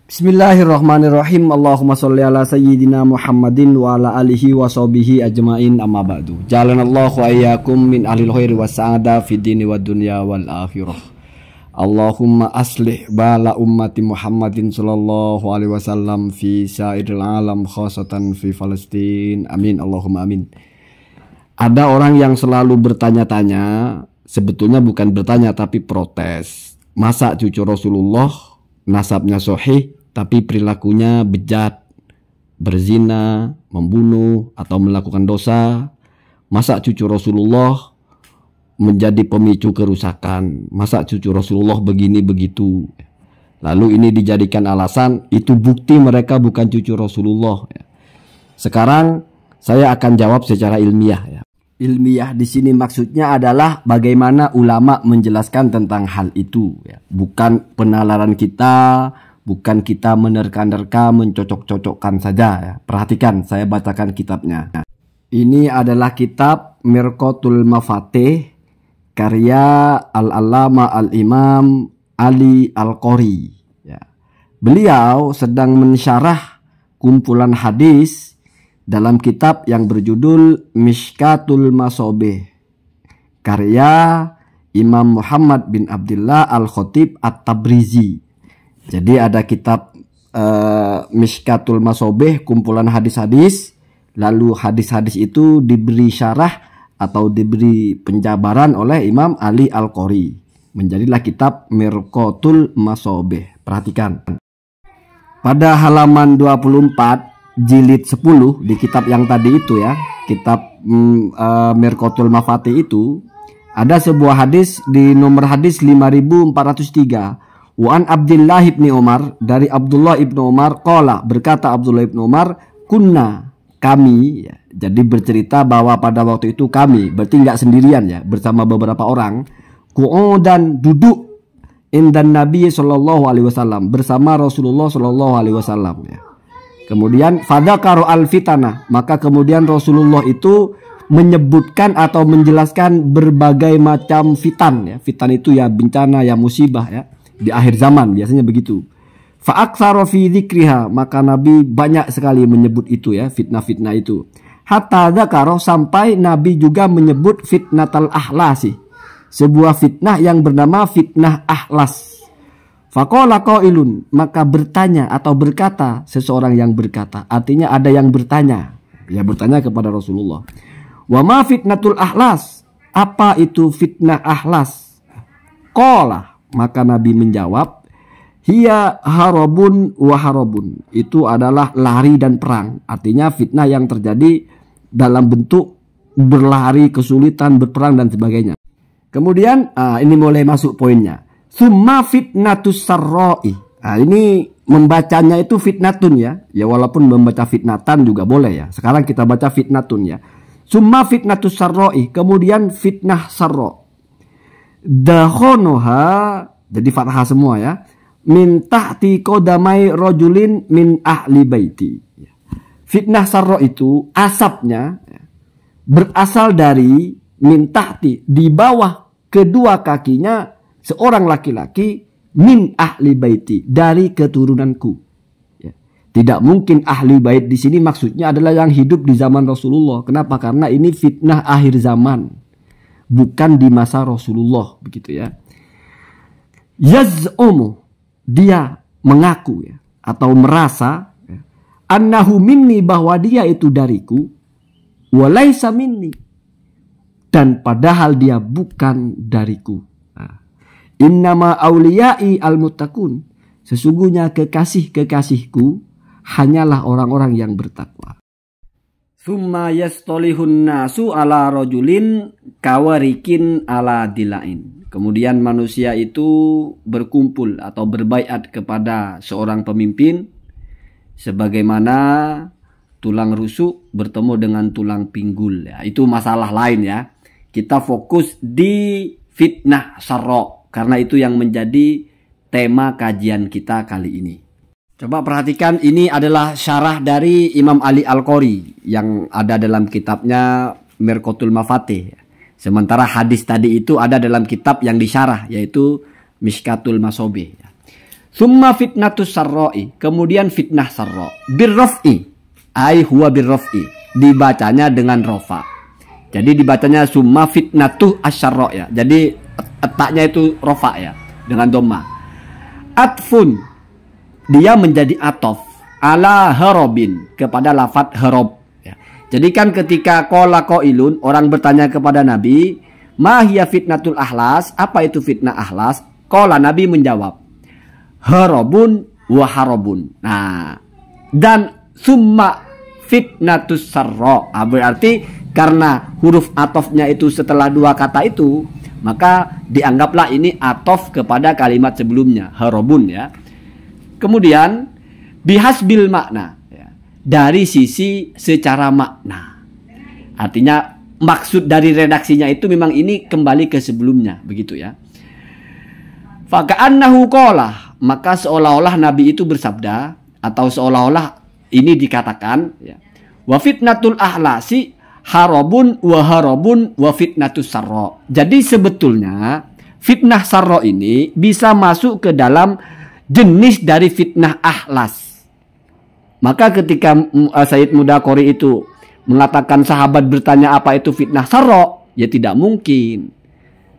Bismillahirrahmanirrahim. Allahumma sholli ala sayyidina Muhammadin wa ala alihi wa sahbihi ajmain, amma ba'du. Jalanallahu ayyakum min ahlil khairi wa sa'ada fid dini wad dunya wal akhirah. Allahumma aslih bala ummati Muhammadin sallallahu alaihi wasallam fi sa'iril alam khasatan fi Palestin. Amin Allahumma amin. Ada orang yang selalu bertanya-tanya, sebetulnya bukan bertanya tapi protes. Masa cucu Rasulullah nasabnya sahih tapi perilakunya bejat, berzina, membunuh, atau melakukan dosa? Masa cucu Rasulullah menjadi pemicu kerusakan? Masa cucu Rasulullah begini begitu? Lalu ini dijadikan alasan, itu bukti mereka bukan cucu Rasulullah. Sekarang saya akan jawab secara ilmiah. Ilmiah di sini maksudnya adalah bagaimana ulama menjelaskan tentang hal itu. Bukan penalaran kita, bukan kita menerka-nerka, mencocok-cocokkan saja. Perhatikan, saya bacakan kitabnya. Ini adalah kitab Mirqatul Mafatih karya Al-Allama Al-Imam Ali Al-Qori. Beliau sedang mensyarah kumpulan hadis dalam kitab yang berjudul Mishkatul Masabih karya Imam Muhammad bin Abdullah Al-Khatib At-Tabrizi. Jadi ada kitab Mishkatul Masabih, kumpulan hadis-hadis, lalu hadis-hadis itu diberi syarah atau diberi penjabaran oleh Imam Ali Al-Qori. Menjadilah kitab Mirqatul Masabih. Perhatikan. Pada halaman 24 jilid 10 di kitab yang tadi itu ya, kitab Mirqatul Mafatih itu, ada sebuah hadis di nomor hadis 5403. Wa an Abdullah ibni Umar, dari Abdullah ibnu Umar, qala, berkata Abdullah ibnu Umar, kunna, kami, ya. Jadi bercerita bahwa pada waktu itu kami, berarti nggak sendirian ya, bersama beberapa orang, dan duduk indan Nabi sallallahu alaihi wasallam, bersama Rasulullah sallallahu alaihi wasallam ya. Kemudian fadzakaru al-fitnah, maka kemudian Rasulullah itu menyebutkan atau menjelaskan berbagai macam fitan ya. Fitan itu ya bencana, ya musibah ya, di akhir zaman biasanya begitu. Fa'aktsara fi dzikriha, maka Nabi banyak sekali menyebut itu ya, fitnah-fitnah itu. Hatta dzakara, sampai Nabi juga menyebut fitnatal ahlasi, sebuah fitnah yang bernama fitnah ahlas. Faqala qailun, maka bertanya atau berkata seseorang yang berkata, artinya ada yang bertanya, ya bertanya kepada Rasulullah. Wa ma fitnatul ahlas, apa itu fitnah ahlas? Qala, maka Nabi menjawab, hiya harabun wa harabun, itu adalah lari dan perang. Artinya fitnah yang terjadi dalam bentuk berlari, kesulitan, berperang dan sebagainya. Kemudian ini mulai masuk poinnya. Summa fitnatus sarra'i. Nah, ini membacanya itu fitnatun ya. Ya walaupun membaca fitnatan juga boleh ya. Sekarang kita baca fitnatun ya. Summa fitnatus sarra'i. Kemudian fitnah sarra'. Dakhonoha, jadi fathah semua ya. Min tahti qodamai rajulin min ahli baiti. Fitnah sarra' itu asapnya berasal dari min tahti, di bawah kedua kakinya seorang laki-laki, min ahli baiti, dari keturunanku. Ya. Tidak mungkin ahli bait di sini maksudnya adalah yang hidup di zaman Rasulullah. Kenapa? Karena ini fitnah akhir zaman, bukan di masa Rasulullah, begitu ya. Yaz'umu, dia mengaku ya, atau merasa ya, annahu minni, bahwa dia itu dariku, walaysa minni, dan padahal dia bukan dariku. Innama auliyai al-muttaqun, sesungguhnya kekasih-kekasihku hanyalah orang-orang yang bertakwa. Tsumma yastolihun nasu ala rajulin kawarikin ala dilain. Kemudian manusia itu berkumpul atau berbaiat kepada seorang pemimpin sebagaimana tulang rusuk bertemu dengan tulang pinggul ya. Itu masalah lain ya. Kita fokus di fitnah sarra', karena itu yang menjadi tema kajian kita kali ini. Coba perhatikan, ini adalah syarah dari Imam Ali Al-Qori yang ada dalam kitabnya Mirqatul Mafatih. Sementara hadis tadi itu ada dalam kitab yang disyarah, yaitu Mishkatul Masabih. Summa fitnatus sarra'i, kemudian fitnah sarra. Birraf'i, ai huwa birraf'i, dibacanya dengan rofa. Jadi dibacanya summa fitnatuh asyarra ya. Jadi etaknya itu rofa ya, dengan dhamma. Atfun, dia menjadi atof ala harobin, kepada lafat harob ya. Jadi kan ketika qala qailun, orang bertanya kepada Nabi, ma hiya fitnatul ahlas, apa itu fitnah ahlas? Qala, Nabi menjawab, harobun wa harobun. Nah, dan summa fitnatus sarra, berarti karena huruf atofnya itu setelah dua kata itu, maka dianggaplah ini atof kepada kalimat sebelumnya, harobun ya. Kemudian bihasbil makna ya, dari sisi secara makna. Artinya maksud dari redaksinya itu memang ini kembali ke sebelumnya, begitu ya. Faka'annahu qala, maka seolah-olah Nabi itu bersabda, atau seolah-olah ini dikatakan ya, wa fitnatul ahlasi harobun wa harobun wa fitnatus sarra. Jadi sebetulnya fitnah sarra ini bisa masuk ke dalam jenis dari fitnah ahlas. Maka ketika Sayyid Mudakori itu mengatakan sahabat bertanya apa itu fitnah sarra, ya tidak mungkin.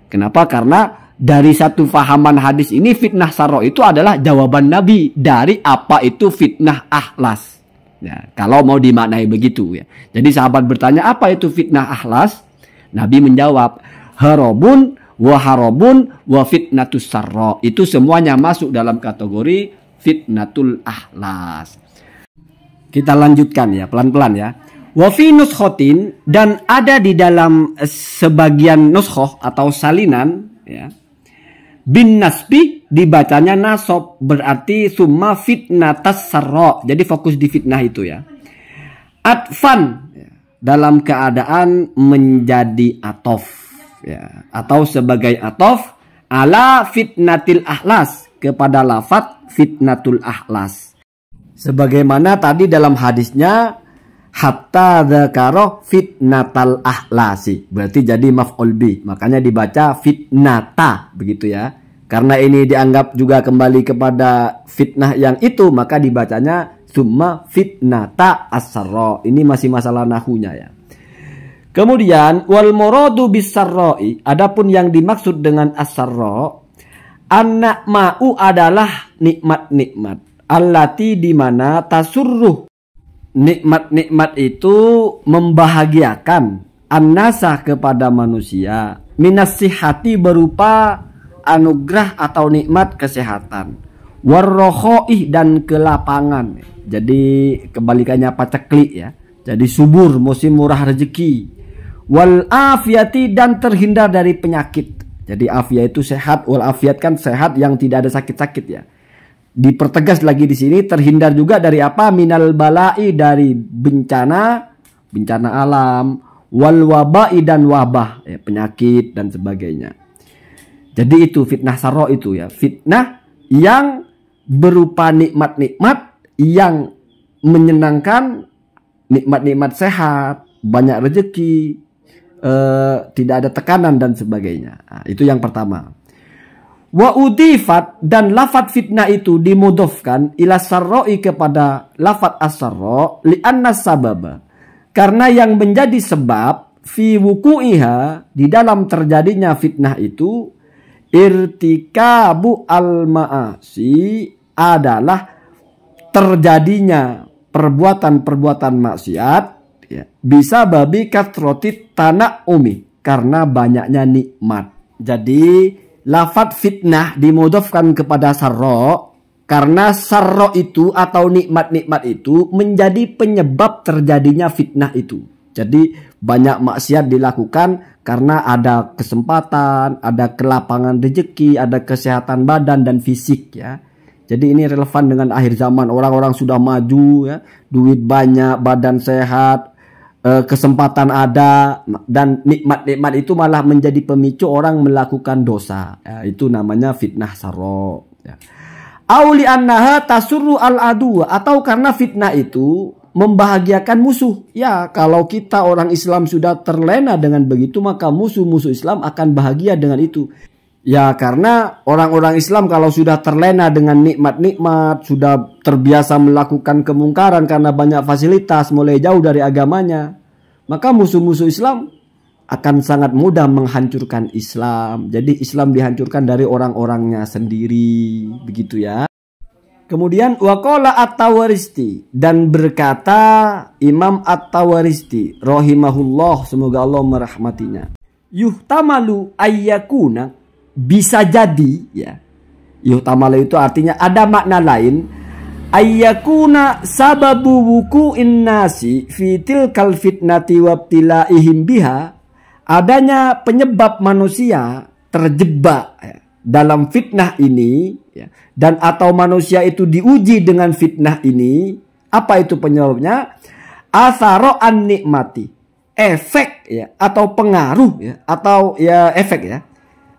Kenapa? Karena dari satu fahaman hadis ini, fitnah sarra itu adalah jawaban Nabi dari apa itu fitnah ahlas. Ya, kalau mau dimaknai begitu ya. Jadi sahabat bertanya apa itu fitnah ahlas, Nabi menjawab harobun wa harobun wa fitnatus sarra. Itu semuanya masuk dalam kategori fitnatul ahlas. Kita lanjutkan ya, pelan-pelan ya. Wa fi nuskhotin, dan ada di dalam sebagian nuskhoh atau salinan ya, bin nasbi dibacanya nasob, berarti summa fitnatas sarra. Jadi fokus di fitnah itu ya. Atfan, dalam keadaan menjadi atof ya, atau sebagai atof ala fitnatil ahlas, kepada lafat fitnatul ahlas. Sebagaimana tadi dalam hadisnya hatta dzakara fitnatal ahlasi, berarti jadi maf'ul bi, makanya dibaca fitnata begitu ya. Karena ini dianggap juga kembali kepada fitnah yang itu, maka dibacanya summa fitnata as-sarra. Ini masih masalah nahunya ya. Kemudian wal muradu bis-sarra'i, adapun yang dimaksud dengan as-sarra, an-na'ma'u adalah nikmat-nikmat, allati di mana tasurruh, nikmat-nikmat itu membahagiakan, an-nasa kepada manusia, minas sihati berupa anugerah atau nikmat kesehatan, warrokhoi dan kelapangan. Jadi kebalikannya paceklik ya. Jadi subur, musim murah rezeki. Wal afiyati, dan terhindar dari penyakit. Jadi afiyah itu sehat, wal afiyat kan sehat yang tidak ada sakit-sakit ya. Dipertegas lagi di sini, terhindar juga dari apa? Minal balai, dari bencana, bencana alam, wal wabai dan wabah, ya, penyakit dan sebagainya. Jadi itu fitnah sarra itu ya, fitnah yang berupa nikmat-nikmat yang menyenangkan, nikmat-nikmat sehat, banyak rezeki, tidak ada tekanan dan sebagainya. Nah, itu yang pertama. Wa udifat, dan lafat fitnah itu dimudofkan ila sarra'i, kepada lafat as-sarra, li'anna sababa, karena yang menjadi sebab fi wuku'iha, di dalam terjadinya fitnah itu, irtikabu al-ma'asi, adalah terjadinya perbuatan-perbuatan maksiat ya, bisa babi kathrotit tanah umi, karena banyaknya nikmat. Jadi lafat fitnah dimudofkan kepada sarra karena sarra itu atau nikmat-nikmat itu menjadi penyebab terjadinya fitnah itu. Jadi banyak maksiat dilakukan karena ada kesempatan, ada kelapangan rezeki, ada kesehatan badan dan fisik ya. Jadi ini relevan dengan akhir zaman, orang-orang sudah maju ya, duit banyak, badan sehat, kesempatan ada, dan nikmat-nikmat itu malah menjadi pemicu orang melakukan dosa. Ya, itu namanya fitnah sarra ya. Auli annaha tasurru al-adu, atau karena fitnah itu membahagiakan musuh. Ya, kalau kita orang Islam sudah terlena dengan begitu, maka musuh-musuh Islam akan bahagia dengan itu. Ya karena orang-orang Islam kalau sudah terlena dengan nikmat-nikmat, sudah terbiasa melakukan kemungkaran karena banyak fasilitas, mulai jauh dari agamanya, maka musuh-musuh Islam akan sangat mudah menghancurkan Islam. Jadi Islam dihancurkan dari orang-orangnya sendiri, begitu ya. Kemudian waqala At-Tawaristi, dan berkata Imam At-Tawaristi rahimahullah, semoga Allah merahmatinya, yuhtamalu ayyakuna, bisa jadi ya. Yuhtamalu itu artinya ada makna lain, ayyakuna sababu wuku'in nasi fi tilkal fitnati wabtilaihim biha, adanya penyebab manusia terjebak ya, dalam fitnah ini ya, dan atau manusia itu diuji dengan fitnah ini. Apa itu penyebabnya? Atharo an nikmati, efek ya, atau pengaruh ya, atau ya efek ya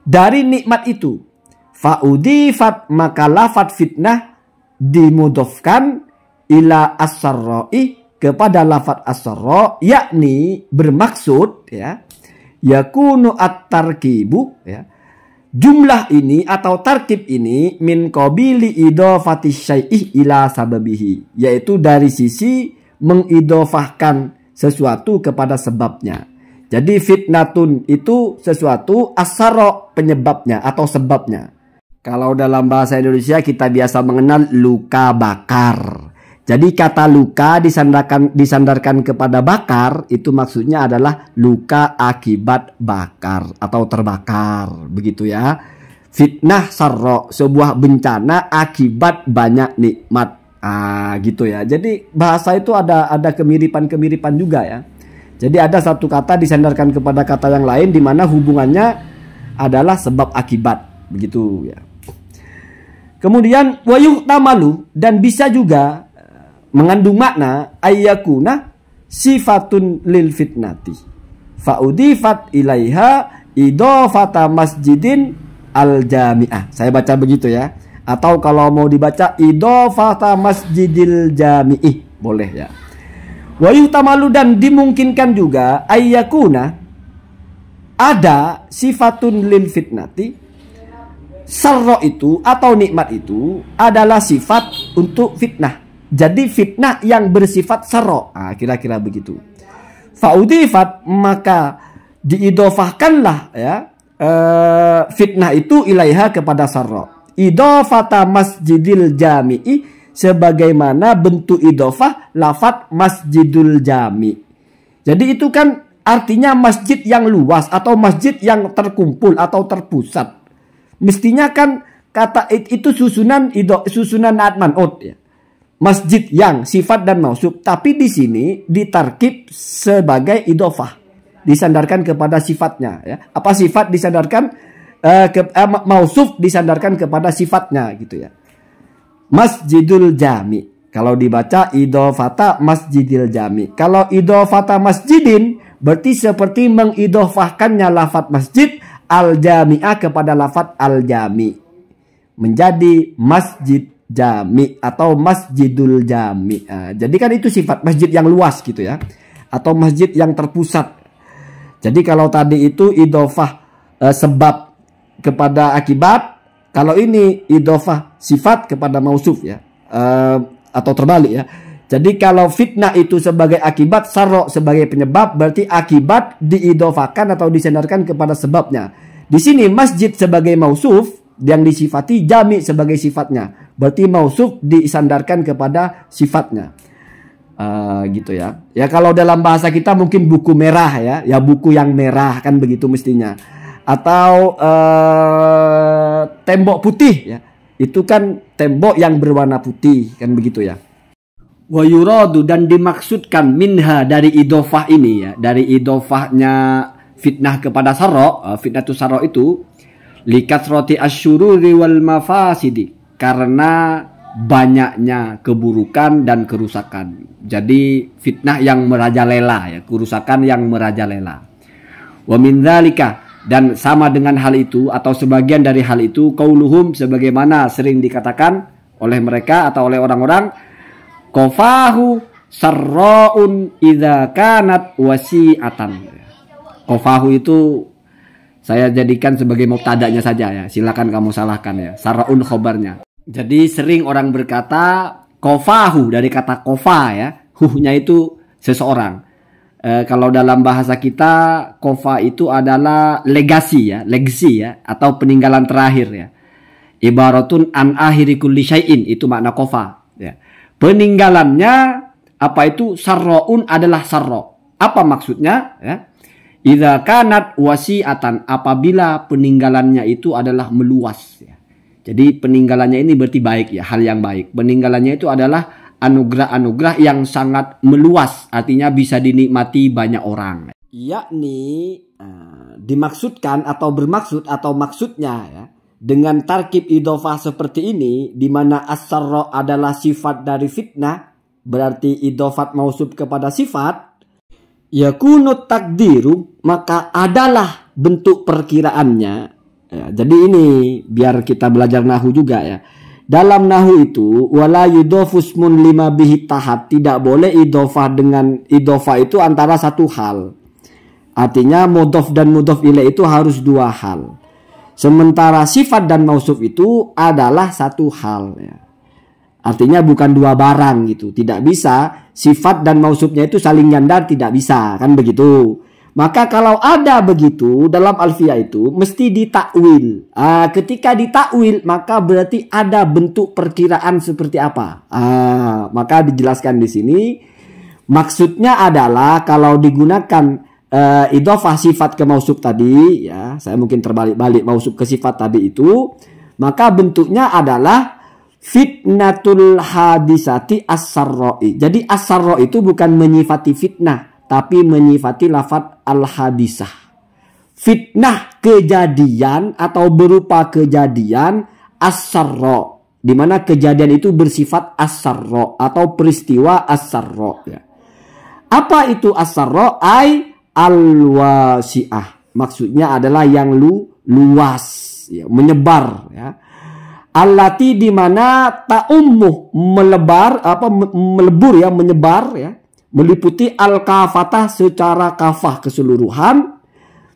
dari nikmat itu. Faudifat, maka lafat fitnah dimudofkan ila as-sarra'i, kepada lafat as-sarra, yakni bermaksud ya yakunu at-tarkibu ya, jumlah ini atau tarkib ini min qabili idofati syai'ih ila sababihi, yaitu dari sisi mengidofahkan sesuatu kepada sebabnya. Jadi fitnatun itu sesuatu, asaro penyebabnya atau sebabnya. Kalau dalam bahasa Indonesia kita biasa mengenal luka bakar. Jadi kata luka disandarkan kepada bakar, itu maksudnya adalah luka akibat bakar atau terbakar, begitu ya. Fitnah sarro, sebuah bencana akibat banyak nikmat. Gitu ya. Jadi bahasa itu ada kemiripan-kemiripan juga ya. Jadi ada satu kata disandarkan kepada kata yang lain di mana hubungannya adalah sebab akibat, begitu ya. Kemudian wayuh tamalu, dan bisa juga mengandung makna ayyakuna sifatun lil fitnati faudifat ilaiha idofata masjidin al jami'ah. Saya baca begitu ya. Atau kalau mau dibaca idofata masjidil jami'i, boleh ya. Wa yuhtamalu, dan dimungkinkan juga ayyakuna, ada sifatun lil fitnati, sarro itu atau nikmat itu adalah sifat untuk fitnah. Jadi fitnah yang bersifat sarro, kira-kira begitu. Faudifat, maka diidofahkanlah ya fitnah itu ilaiha kepada sarro. Idofata masjidil jami'i, sebagaimana bentuk idofah lafat masjidul jami. Jadi itu kan artinya masjid yang luas atau masjid yang terkumpul atau terpusat. Mestinya kan kata itu susunan naat man'ut ya. Masjid yang sifat dan mausuf, tapi di sini ditarkib sebagai idofah, disandarkan kepada sifatnya ya. Apa sifat disandarkan mausuf disandarkan kepada sifatnya gitu ya. Masjidul jami, kalau dibaca idofata masjidil jami. Kalau idofata masjidin berarti seperti mengidofahkannya lafat masjid al jami'ah kepada lafat al jami, menjadi masjid jami atau masjidul jami. Jadi kan itu sifat masjid yang luas gitu ya, atau masjid yang terpusat. Jadi kalau tadi itu idofah sebab kepada akibat, kalau ini idofah sifat kepada mausuf ya, atau terbalik ya. Jadi kalau fitnah itu sebagai akibat, sarro sebagai penyebab, berarti akibat diidofahkan atau disandarkan kepada sebabnya. Di sini masjid sebagai mausuf yang disifati, jami sebagai sifatnya, berarti mausuf disandarkan kepada sifatnya. Gitu ya. Ya kalau dalam bahasa kita mungkin buku merah ya, ya buku yang merah kan begitu mestinya. Atau tembok putih ya, itu kan tembok yang berwarna putih kan begitu ya. Wa yuradu, dan dimaksudkan minha dari idofah ini ya, dari idofahnya fitnah kepada sarro, fitnah tu sarro itu likasroti asyururi wal mafasidi, karena banyaknya keburukan dan kerusakan. Jadi fitnah yang merajalela ya, kerusakan yang merajalela. Wa min dzalika, dan sama dengan hal itu atau sebagian dari hal itu qauluhum, sebagaimana sering dikatakan oleh mereka atau oleh orang-orang, qafahu sarraun idza kanat wasi'atan. Qafahu itu Saya jadikan sebagai mubtada'nya saja ya. Silakan kamu salahkan ya. Sarraun khobarnya. Jadi sering orang berkata kofahu dari kata kofa ya. Huhnya itu seseorang. Kalau dalam bahasa kita kofa itu adalah legasi ya, legacy ya, atau peninggalan terakhir ya. Ibaratun an akhiri kulli syai'in, itu makna kofa ya. Peninggalannya apa itu? Sarraun adalah sarra. Apa maksudnya ya? Idza kanat wasi'atan, apabila peninggalannya itu adalah meluas ya. Jadi peninggalannya ini berarti baik ya, hal yang baik. Peninggalannya itu adalah anugerah-anugerah yang sangat meluas, artinya bisa dinikmati banyak orang. Yakni dimaksudkan atau bermaksud atau maksudnya ya, dengan tarkib idhofah seperti ini, di mana as-sarra adalah sifat dari fitnah, berarti idhofat mausuf kepada sifat. Yakunu takdiru, maka adalah bentuk perkiraannya ya. Jadi ini biar kita belajar nahu juga ya. Dalam nahu itu wala yudhofus mun lima bihi tahat, tidak boleh idhofah dengan idhofah itu antara satu hal. Artinya mudhof dan mudhof ilaih itu harus dua hal. Sementara sifat dan mausuf itu adalah satu hal ya. Artinya bukan dua barang gitu. Tidak bisa sifat dan mausufnya itu saling nyandar, tidak bisa, kan begitu. Maka kalau ada begitu dalam alfiyah itu mesti ditakwil. Ketika ditakwil maka berarti ada bentuk perkiraan seperti apa. Maka dijelaskan di sini maksudnya adalah kalau digunakan idhofah sifat ke mausuf tadi ya, saya mungkin terbalik-balik mausuf ke sifat tadi itu, maka bentuknya adalah fitnatul hadisati as-sarra'i. Jadi as-sarra itu bukan menyifati fitnah, tapi menyifati lafadz al-hadisah. Fitnah kejadian atau berupa kejadian as-sarra, di mana kejadian itu bersifat as-sarra atau peristiwa as-sarra ya. Apa itu as-sarra? Ai al-wasi'ah. Maksudnya adalah yang luas ya, menyebar ya. Allati di mana ta'ummuh melebur ya, menyebar ya, meliputi al-kafatah secara kafah keseluruhan,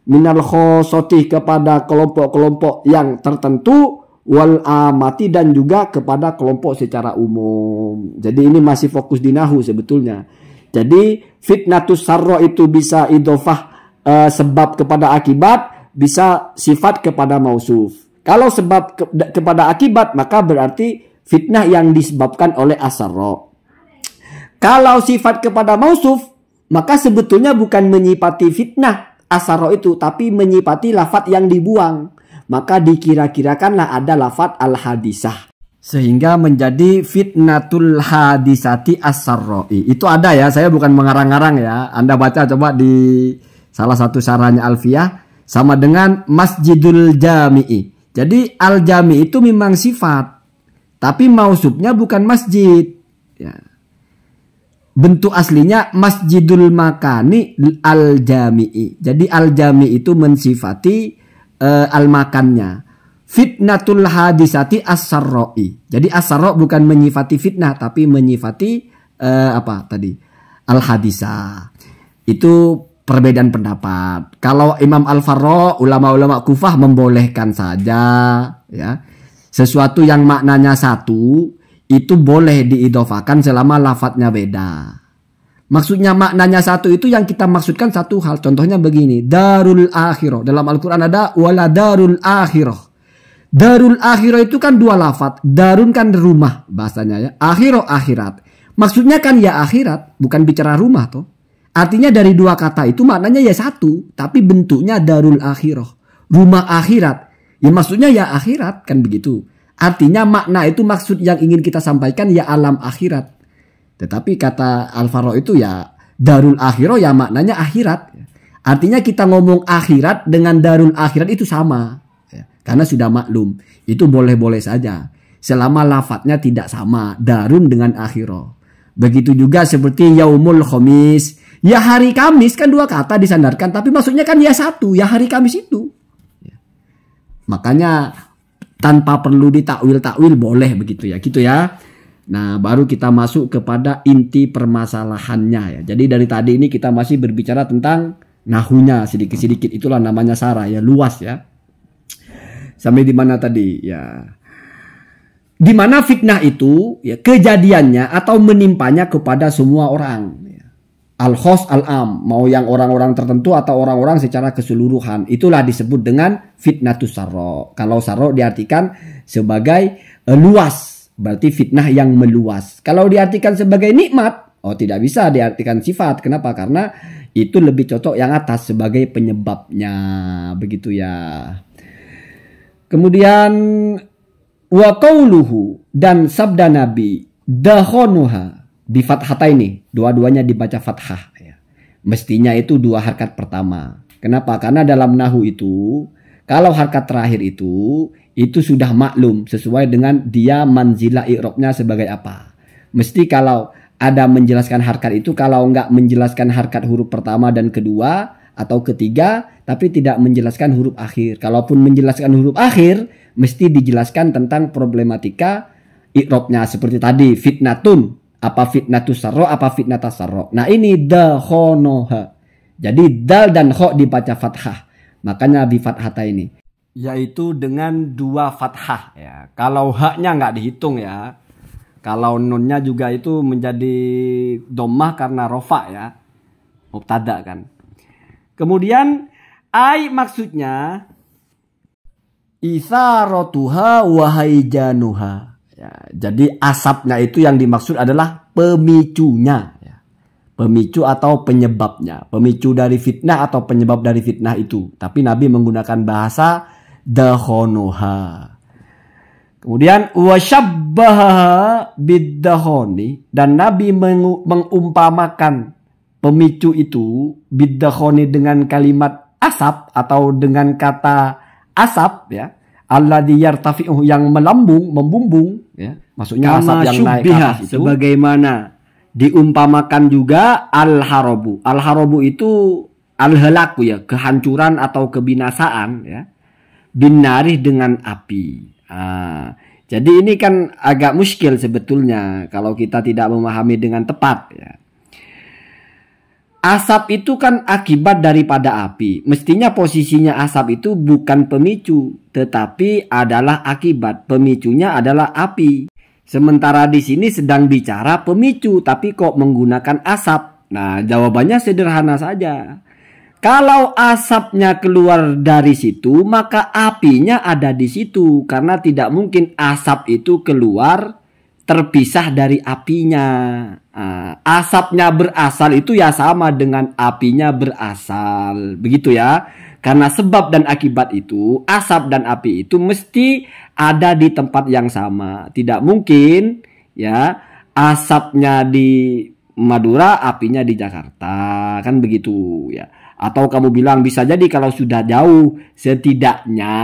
minal khosoti kepada kelompok-kelompok yang tertentu, wal amati dan juga kepada kelompok secara umum. Jadi ini masih fokus di nahu sebetulnya. Jadi fitnatus sarra itu bisa idhofah sebab kepada akibat, bisa sifat kepada mausuf. Kalau sebab kepada akibat maka berarti fitnah yang disebabkan oleh as-sarra. Kalau sifat kepada mausuf maka sebetulnya bukan menyifati fitnah as-sarra itu, tapi menyifati lafadz yang dibuang. Maka dikira-kirakanlah ada lafadz al-hadisah, sehingga menjadi fitnatul hadisati as-sarra'i. Itu ada ya, saya bukan mengarang-arang ya. Anda baca coba di salah satu syarahnya Alfiyah, sama dengan masjidul jami'i. Jadi al-jami itu memang sifat, tapi mausufnya bukan masjid ya. Bentuk aslinya masjidul makani al-jami'i. Jadi al-jami itu mensifati al-makannya. Fitnatul hadisati as-sarra'i. Jadi as-sarra' bukan menyifati fitnah, tapi menyifati apa tadi? Al-hadisah. Itu perbedaan pendapat. Kalau Imam Al-Farra, ulama-ulama Kufah membolehkan saja ya. Sesuatu yang maknanya satu itu boleh diidhofakan selama lafadznya beda. Maksudnya maknanya satu itu yang kita maksudkan satu hal. Contohnya begini, darul akhirah. Dalam Al-Qur'an ada wala darul akhirah. Darul akhirah itu kan dua lafadz. Darun kan rumah bahasanya ya. Akhirah akhirat. Maksudnya kan ya akhirat, bukan bicara rumah toh. Artinya dari dua kata itu maknanya ya satu, tapi bentuknya darul akhirah, rumah akhirat. Ya maksudnya ya akhirat, kan begitu. Artinya makna itu maksud yang ingin kita sampaikan ya alam akhirat. Tetapi kata Al-Farra itu ya darul akhirah ya maknanya akhirat. Artinya kita ngomong akhirat dengan darul akhirat itu sama. Karena sudah maklum, itu boleh-boleh saja. Selama lafadznya tidak sama, darun dengan akhirah. Begitu juga seperti yaumul khamis. Ya hari Kamis kan dua kata disandarkan, tapi maksudnya kan ya satu, ya hari Kamis itu. Makanya tanpa perlu ditakwil-takwil boleh begitu ya, gitu ya. Nah, baru kita masuk kepada inti permasalahannya ya. Jadi dari tadi ini kita masih berbicara tentang nahunya sedikit-sedikit, itulah namanya sarah ya, luas ya. Sampai di mana tadi ya? Di mana fitnah itu ya kejadiannya atau menimpanya kepada semua orang. Ya. Al-khos al-am, mau yang orang-orang tertentu atau orang-orang secara keseluruhan. Itulah disebut dengan fitnatus sarro. Kalau sarro diartikan sebagai luas, berarti fitnah yang meluas. Kalau diartikan sebagai nikmat, oh tidak bisa diartikan sifat. Kenapa? Karena itu lebih cocok yang atas sebagai penyebabnya. Begitu ya. Kemudian wa qauluhu, dan sabda Nabi dakhonuha bi fathataini, dua-duanya dibaca fathah ya. Mestinya itu dua harkat pertama. Kenapa? Karena dalam nahu itu kalau harkat terakhir itu sudah maklum sesuai dengan dia manzilah i'rabnya sebagai apa. Mesti kalau ada menjelaskan harkat itu, kalau enggak menjelaskan harkat huruf pertama dan kedua atau ketiga, tapi tidak menjelaskan huruf akhir. Kalaupun menjelaskan huruf akhir, mesti dijelaskan tentang problematika i'rabnya seperti tadi, fitnatun, apa fitnatus sarro, apa fitnatas sarro. Nah ini dakhonoha. Jadi dal dan kho dibaca fathah. Makanya bi fathata ini. Yaitu dengan dua fathah ya. Kalau haknya nggak dihitung ya. Kalau nunnya juga itu menjadi dhammah karena rofa ya. Mubtada kan. Kemudian ai maksudnya isaratuha wa haijanuha. Ya, jadi asapnya itu yang dimaksud adalah pemicunya. Ya. Pemicu atau penyebabnya. Pemicu dari fitnah atau penyebab dari fitnah itu. Tapi Nabi menggunakan bahasa dakhonuha. Kemudian wasyabbaha biddahoni, dan Nabi mengumpamakan pemicu itu biddahoni dengan kalimat asap atau dengan kata asap ya, alladzi yartafi'u, yang melambung, membumbung ya. Maksudnya asap yang naik ke atas itu. Sebagaimana diumpamakan juga al-harabu. Al-harabu itu al-halaku ya, kehancuran atau kebinasaan ya. Binarih dengan api. Jadi ini kan agak muskil sebetulnya kalau kita tidak memahami dengan tepat ya. Asap itu kan akibat daripada api. Mestinya posisinya asap itu bukan pemicu, tetapi adalah akibat. Pemicunya adalah api. Sementara di sini sedang bicara pemicu, tapi kok menggunakan asap? Nah, jawabannya sederhana saja. Kalau asapnya keluar dari situ, maka apinya ada di situ. Karena tidak mungkin asap itu keluar terpisah dari apinya. Asapnya berasal itu ya sama dengan apinya berasal. Begitu ya. Karena sebab dan akibat itu, asap dan api itu mesti ada di tempat yang sama. Tidak mungkin ya asapnya di Madura, apinya di Jakarta. Kan begitu ya. Atau kamu bilang bisa jadi kalau sudah jauh, setidaknya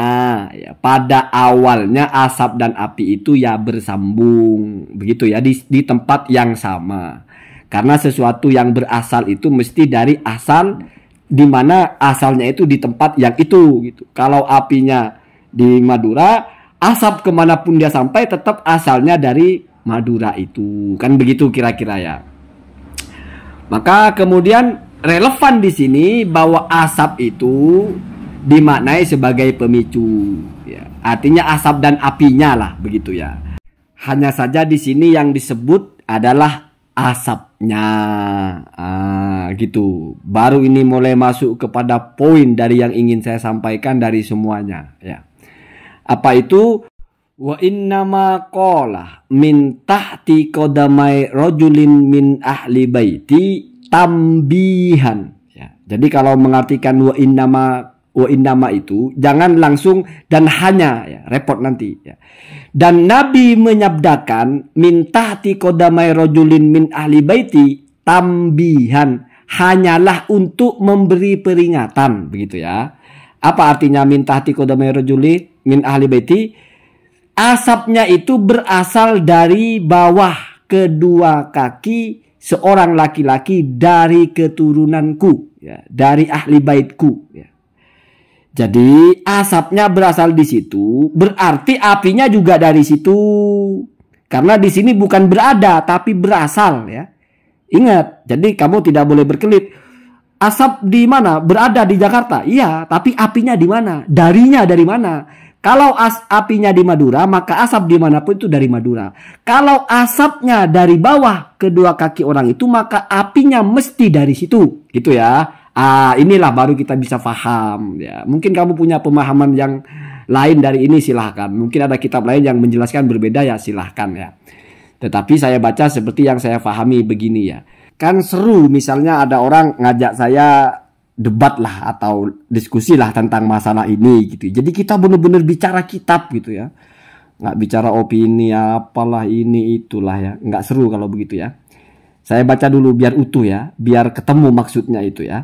ya, pada awalnya asap dan api itu ya bersambung, begitu ya, di tempat yang sama. Karena sesuatu yang berasal itu mesti dari asal, di mana asalnya itu di tempat yang itu gitu. Kalau apinya di Madura, asap kemanapun dia sampai tetap asalnya dari Madura itu, kan begitu kira-kira ya. Maka kemudian relevan di sini bahwa asap itu dimaknai sebagai pemicu. Ya, artinya asap dan apinya lah, begitu ya. Hanya saja di sini yang disebut adalah asapnya, gitu. Baru ini mulai masuk kepada poin dari yang ingin saya sampaikan dari semuanya. Ya, apa itu? Wa innama qala min tahti qadamai rajulin min ahli baiti tambihan ya. Jadi kalau mengartikan wa innama itu jangan langsung dan hanya ya, repot nanti ya. Dan Nabi menyabdakan min tahti qadamai rajulin min ahli baiti tambihan, hanyalah untuk memberi peringatan, begitu ya. Apa artinya min tahti qadamai rajulin min ahli baiti? Asapnya itu berasal dari bawah kedua kaki seorang laki-laki dari keturunanku, ya, dari ahli baitku. Ya. Jadi asapnya berasal di situ, berarti apinya juga dari situ. Karena di sini bukan berada, tapi berasal. Ya. Ingat, jadi kamu tidak boleh berkelit. Asap di mana? Berada di Jakarta. Iya, tapi apinya di mana? Darinya dari mana? Kalau apinya di Madura, maka asap dimanapun itu dari Madura. Kalau asapnya dari bawah kedua kaki orang itu, maka apinya mesti dari situ. Gitu ya. Inilah baru kita bisa paham. Ya. Mungkin kamu punya pemahaman yang lain dari ini, silahkan. Mungkin ada kitab lain yang menjelaskan berbeda, ya silahkan ya. Tetapi saya baca seperti yang saya pahami begini ya. Kan seru misalnya ada orang ngajak saya debat lah atau diskusi lah tentang masalah ini gitu. Jadi kita benar-benar bicara kitab gitu ya. Nggak bicara opini apalah ini itulah ya. Nggak seru kalau begitu ya. Saya baca dulu biar utuh ya. Biar ketemu maksudnya itu ya.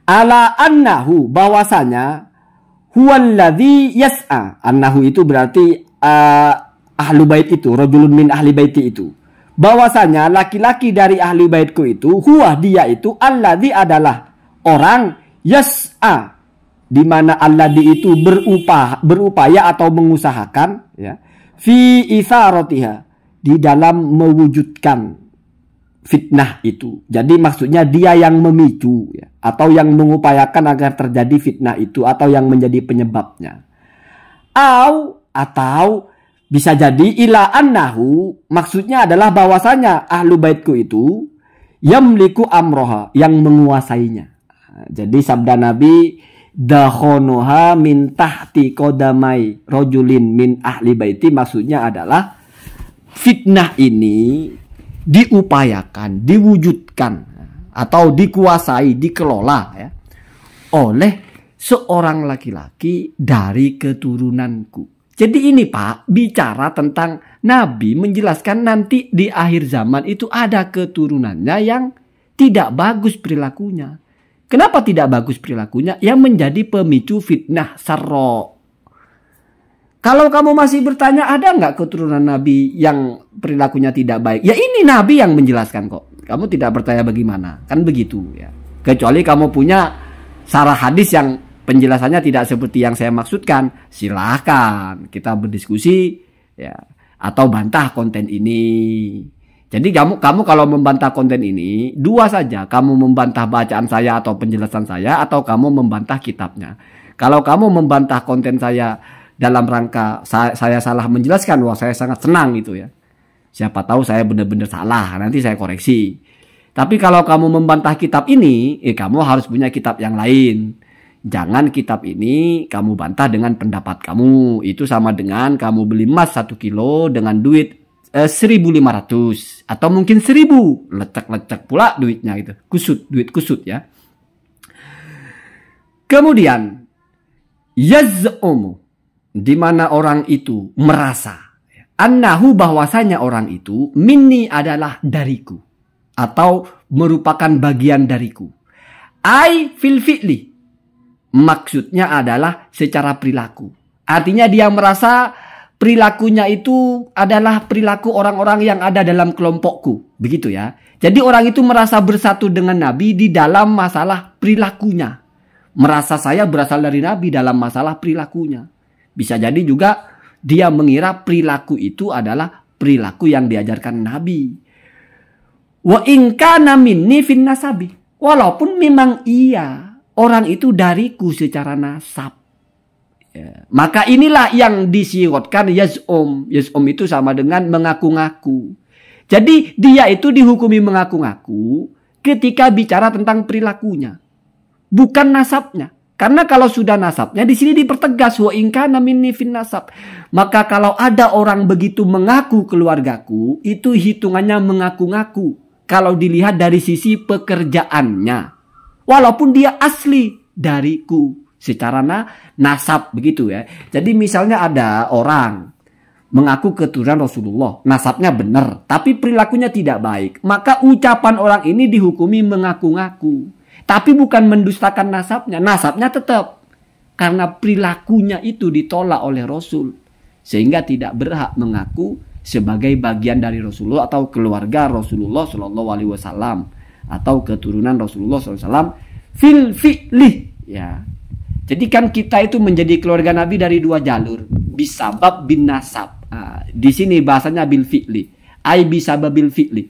Ala annahu, bahwasanya huwallazi yas'a. Annahu itu berarti ahlu bait itu. Rajulun min ahli baiti itu. Bahwasanya laki-laki dari ahli baitku itu, huwa dia itu, alladzi adalah orang yas'a, di mana alladzi itu berupaya atau mengusahakan ya, fi isaratiha, di dalam mewujudkan fitnah itu. Jadi maksudnya dia yang memicu ya, atau yang mengupayakan agar terjadi fitnah itu, atau yang menjadi penyebabnya. Atau bisa jadi ila annahu, maksudnya adalah bahwasanya ahlu baitku itu yamliku amroha, yang menguasainya. Jadi sabda Nabi, dakhonoha min tahti qodamai rojulin min ahli baiti, maksudnya adalah fitnah ini diupayakan, diwujudkan atau dikuasai, dikelola ya, oleh seorang laki-laki dari keturunanku. Jadi ini Pak, bicara tentang Nabi menjelaskan nanti di akhir zaman itu ada keturunannya yang tidak bagus perilakunya. Kenapa tidak bagus perilakunya? Yang menjadi pemicu fitnah sarro. Kalau kamu masih bertanya ada nggak keturunan Nabi yang perilakunya tidak baik? Ya ini Nabi yang menjelaskan kok. Kamu tidak bertanya bagaimana? Kan begitu ya. Kecuali kamu punya sarah hadis yang penjelasannya tidak seperti yang saya maksudkan, silahkan kita berdiskusi ya, atau bantah konten ini. Jadi kamu kalau membantah konten ini, dua saja, kamu membantah bacaan saya atau penjelasan saya, atau kamu membantah kitabnya. Kalau kamu membantah konten saya dalam rangka saya salah menjelaskan, wah saya sangat senang itu ya. Siapa tahu saya benar-benar salah, nanti saya koreksi. Tapi kalau kamu membantah kitab ini, kamu harus punya kitab yang lain. Jangan kitab ini kamu bantah dengan pendapat kamu. Itu sama dengan kamu beli emas 1 kilo dengan duit 1.500 atau mungkin 1.000. Lecek-lecek pula duitnya itu. Duit kusut ya. Kemudian yaz'umu, di mana orang itu merasa annahu, bahwasanya orang itu minni adalah dariku atau merupakan bagian dariku. Ai fil fi'li, maksudnya adalah secara perilaku. Artinya dia merasa perilakunya itu adalah perilaku orang-orang yang ada dalam kelompokku. Begitu ya. Jadi orang itu merasa bersatu dengan Nabi di dalam masalah perilakunya. Merasa saya berasal dari Nabi dalam masalah perilakunya. Bisa jadi juga dia mengira perilaku itu adalah perilaku yang diajarkan Nabi. Wa in kana minni fin nasabi. Walaupun memang iya, orang itu dariku secara nasab. Ya. Maka inilah yang disirotkan yaz'um. Yaz'um itu sama dengan mengaku-ngaku. Jadi dia itu dihukumi mengaku-ngaku ketika bicara tentang perilakunya. Bukan nasabnya. Karena kalau sudah nasabnya di sini dipertegas wa in kana minni fin nasab. Maka kalau ada orang begitu mengaku keluargaku, itu hitungannya mengaku-ngaku. Kalau dilihat dari sisi pekerjaannya. Walaupun dia asli dariku secara nasab begitu ya. Jadi misalnya ada orang mengaku keturunan Rasulullah, nasabnya benar, tapi perilakunya tidak baik. Maka ucapan orang ini dihukumi mengaku-ngaku. Tapi bukan mendustakan nasabnya. Nasabnya tetap. Karena perilakunya itu ditolak oleh Rasul. Sehingga tidak berhak mengaku sebagai bagian dari Rasulullah atau keluarga Rasulullah SAW. Atau keturunan Rasulullah SAW fil fi'lih ya. Jadi kan kita itu menjadi keluarga Nabi dari dua jalur, bisabab bin nasab. Di sini bahasanya bil fi'li, ai bisababil fi'li.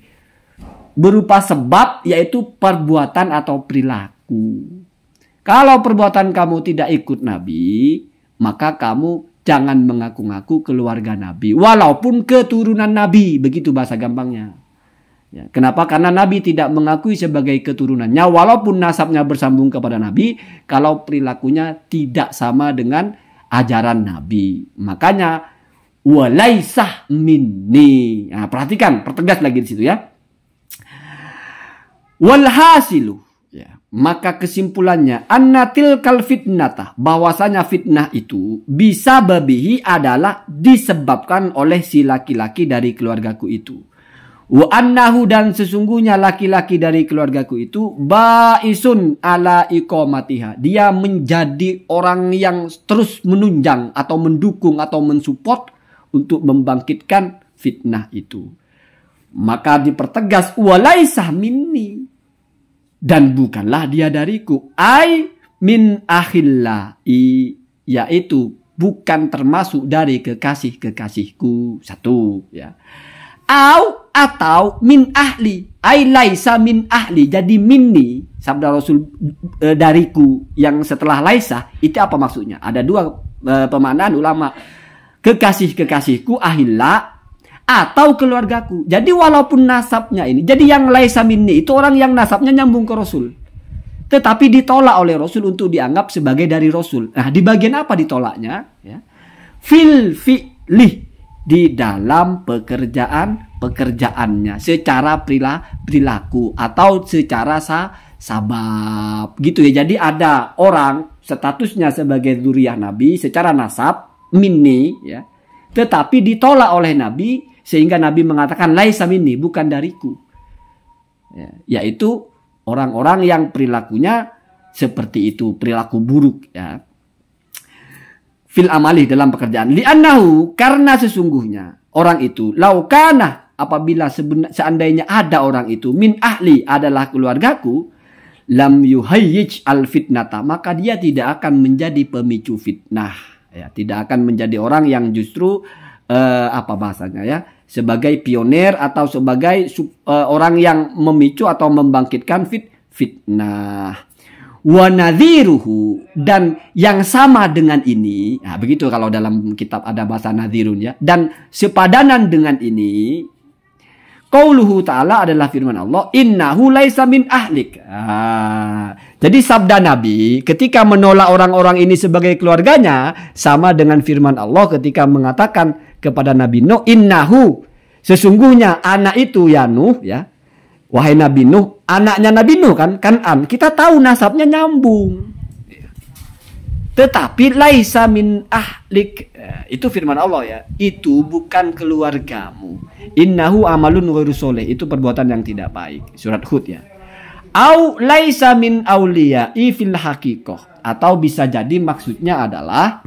berupa sebab, yaitu perbuatan atau perilaku. Kalau perbuatan kamu tidak ikut Nabi, maka kamu jangan mengaku-ngaku keluarga Nabi, walaupun keturunan Nabi. Begitu bahasa gampangnya. Ya, kenapa? Karena Nabi tidak mengakui sebagai keturunannya, walaupun nasabnya bersambung kepada Nabi, kalau perilakunya tidak sama dengan ajaran Nabi. Makanya walaisah minni. Nah, perhatikan, pertegas lagi di situ ya. Walhasilu, ya, maka kesimpulannya annatil kal fitnata, bahwasanya fitnah itu bisa babihi adalah disebabkan oleh si laki-laki dari keluargaku itu. Wa annahu, dan sesungguhnya laki-laki dari keluargaku itu baisun ala iqamatiha, dia menjadi orang yang terus menunjang atau mendukung atau mensupport untuk membangkitkan fitnah itu. Maka dipertegas walaisah minni, dan bukanlah dia dariku, ai min akhillai, yaitu bukan termasuk dari kekasih-kekasihku. Satu ya. Atau min ahli, ai laisa min ahli. Jadi minni, sabda Rasul dariku yang setelah laisa, itu apa maksudnya? Ada dua pemaknaan ulama. Kekasih-kekasihku, ahilla, atau keluargaku. Jadi walaupun nasabnya ini, jadi yang laisa minni itu orang yang nasabnya nyambung ke Rasul, tetapi ditolak oleh Rasul untuk dianggap sebagai dari Rasul. Nah, di bagian apa ditolaknya? Ya. Fil fi'lih, di dalam pekerjaannya, secara perilaku atau secara sabab gitu ya. Jadi ada orang statusnya sebagai dzurriyyah Nabi secara nasab minni ya, tetapi ditolak oleh Nabi sehingga Nabi mengatakan laisa minni, bukan dariku ya, yaitu orang-orang yang perilakunya seperti itu, perilaku buruk ya. Fil amali, dalam pekerjaan. Li'annahu, karena sesungguhnya orang itu laukana, apabila seandainya ada orang itu min ahli, adalah keluargaku, lam yuhayyij al fitnata, maka dia tidak akan menjadi pemicu fitnah ya, tidak akan menjadi orang yang justru apa bahasanya ya, sebagai pionir atau sebagai orang yang memicu atau membangkitkan fitnah. Wa nadhiruhu, dan yang sama dengan ini, nah begitu kalau dalam kitab ada bahasa nadhirun ya, dan sepadanan dengan ini qauluhu ta'ala adalah firman Allah, innahu laisa min ahlik. Jadi sabda Nabi ketika menolak orang-orang ini sebagai keluarganya sama dengan firman Allah ketika mengatakan kepada Nabi Nuh, innahu, sesungguhnya anak itu ya Nuh ya, wahai Nabi Nuh, anaknya Nabi Nuh kan Kan'an, kita tahu nasabnya nyambung. Tetapi laisa min ahlik, itu firman Allah ya, itu bukan keluargamu. Innahu amalun ghairu sholih, itu perbuatan yang tidak baik. Surat Hud ya. Au laisa min auliya'i fil haqiqah, atau bisa jadi maksudnya adalah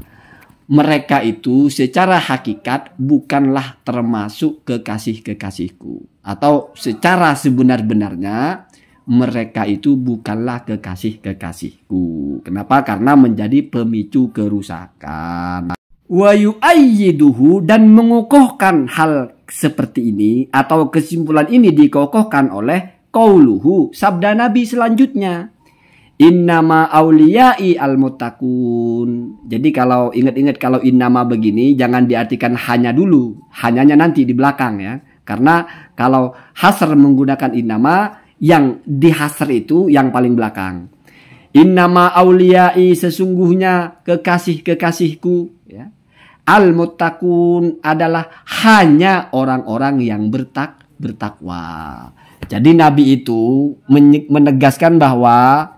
mereka itu secara hakikat bukanlah termasuk kekasih-kekasihku, atau secara sebenar-benarnya mereka itu bukanlah kekasih-kekasihku. Kenapa? Karena menjadi pemicu kerusakan. Wa yu'ayyiduhu, dan mengokohkan hal seperti ini atau kesimpulan ini dikokohkan oleh qauluhu, sabda Nabi selanjutnya, innama auliyai almuttaqun. Jadi kalau ingat-ingat, kalau innama begini jangan diartikan hanya dulu, hanyanya nanti di belakang ya. Karena kalau hasr menggunakan innama, yang dihasr itu yang paling belakang. Innama auliyai, sesungguhnya kekasih-kekasihku ya, al-muttaqun adalah hanya orang-orang yang bertakwa. Jadi Nabi itu menegaskan bahwa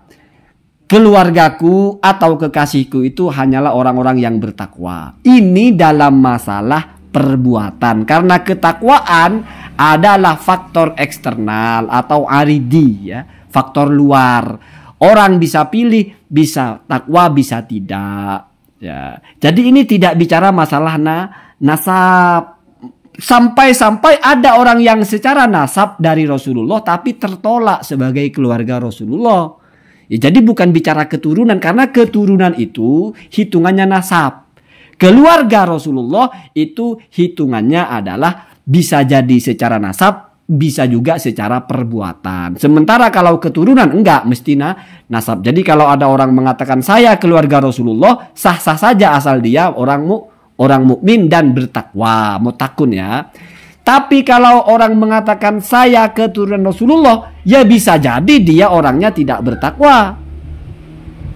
keluargaku atau kekasihku itu hanyalah orang-orang yang bertakwa. Ini dalam masalah perbuatan, karena ketakwaan adalah faktor eksternal atau aridi ya, faktor luar. Orang bisa pilih, bisa takwa, bisa tidak ya. Jadi ini tidak bicara masalah nasab. Sampai-sampai ada orang yang secara nasab dari Rasulullah tapi tertolak sebagai keluarga Rasulullah ya. Jadi bukan bicara keturunan, karena keturunan itu hitungannya nasab. Keluarga Rasulullah itu hitungannya adalah bisa jadi secara nasab, bisa juga secara perbuatan. Sementara kalau keturunan enggak, mesti nasab. Jadi kalau ada orang mengatakan saya keluarga Rasulullah, sah-sah saja asal dia orang mukmin dan bertakwa, mutakun ya. Tapi kalau orang mengatakan saya keturunan Rasulullah, ya bisa jadi dia orangnya tidak bertakwa.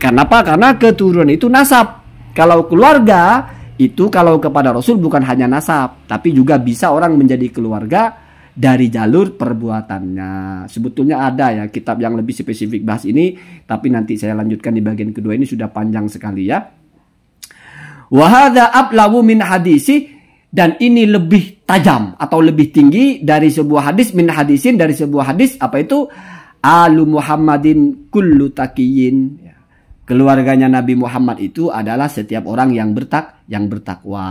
Kenapa? Karena keturunan itu nasab. Kalau keluarga itu kalau kepada Rasul bukan hanya nasab, tapi juga bisa orang menjadi keluarga dari jalur perbuatannya. Sebetulnya ada ya kitab yang lebih spesifik bahas ini, tapi nanti saya lanjutkan di bagian kedua, ini sudah panjang sekali ya. Wa hadza ablagu min hadisi, dan ini lebih tajam atau lebih tinggi dari sebuah hadis, min hadisin, dari sebuah hadis. Apa itu? Alu Muhammadin kullu taqiyin. Keluarganya Nabi Muhammad itu adalah setiap orang yang bertakwa.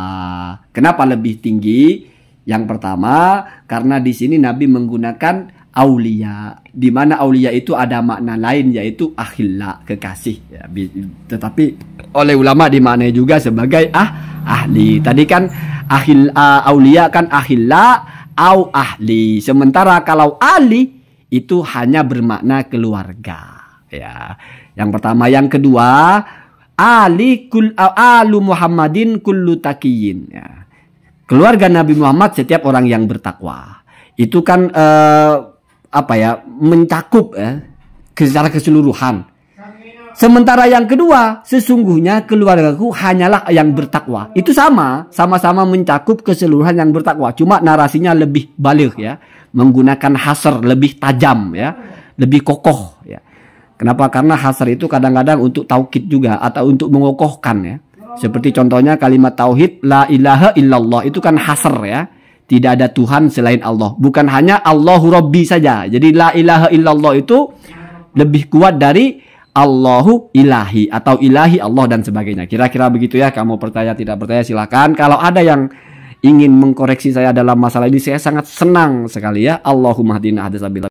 Kenapa lebih tinggi? Yang pertama, karena di sini Nabi menggunakan aulia, di mana aulia itu ada makna lain, yaitu akhilla, kekasih. Ya, tetapi oleh ulama dimaknai juga sebagai ahli. Tadi kan aulia kan akhilla au ahli. Sementara kalau ahli itu hanya bermakna keluarga. Ya, yang pertama. Yang kedua, alu Muhammadin kullu taqiyin. Ya. Keluarga Nabi Muhammad setiap orang yang bertakwa. Itu kan mencakup secara keseluruhan. Sementara yang kedua, sesungguhnya keluargaku hanyalah yang bertakwa. Itu sama-sama mencakup keseluruhan yang bertakwa. Cuma narasinya lebih balik ya, menggunakan hasr, lebih tajam ya, lebih kokoh ya. Kenapa? Karena hasr itu kadang-kadang untuk taukid juga atau untuk mengokohkan ya. Seperti contohnya kalimat tauhid la ilaha illallah, itu kan hasr ya. Tidak ada Tuhan selain Allah. Bukan hanya Allahu Rabbi saja. Jadi la ilaha illallah itu lebih kuat dari Allahu ilahi atau ilahi Allah dan sebagainya. Kira-kira begitu ya. Kamu percaya tidak percaya silakan. Kalau ada yang ingin mengkoreksi saya dalam masalah ini, saya sangat senang sekali ya. Allahumma hadina hadza sabila.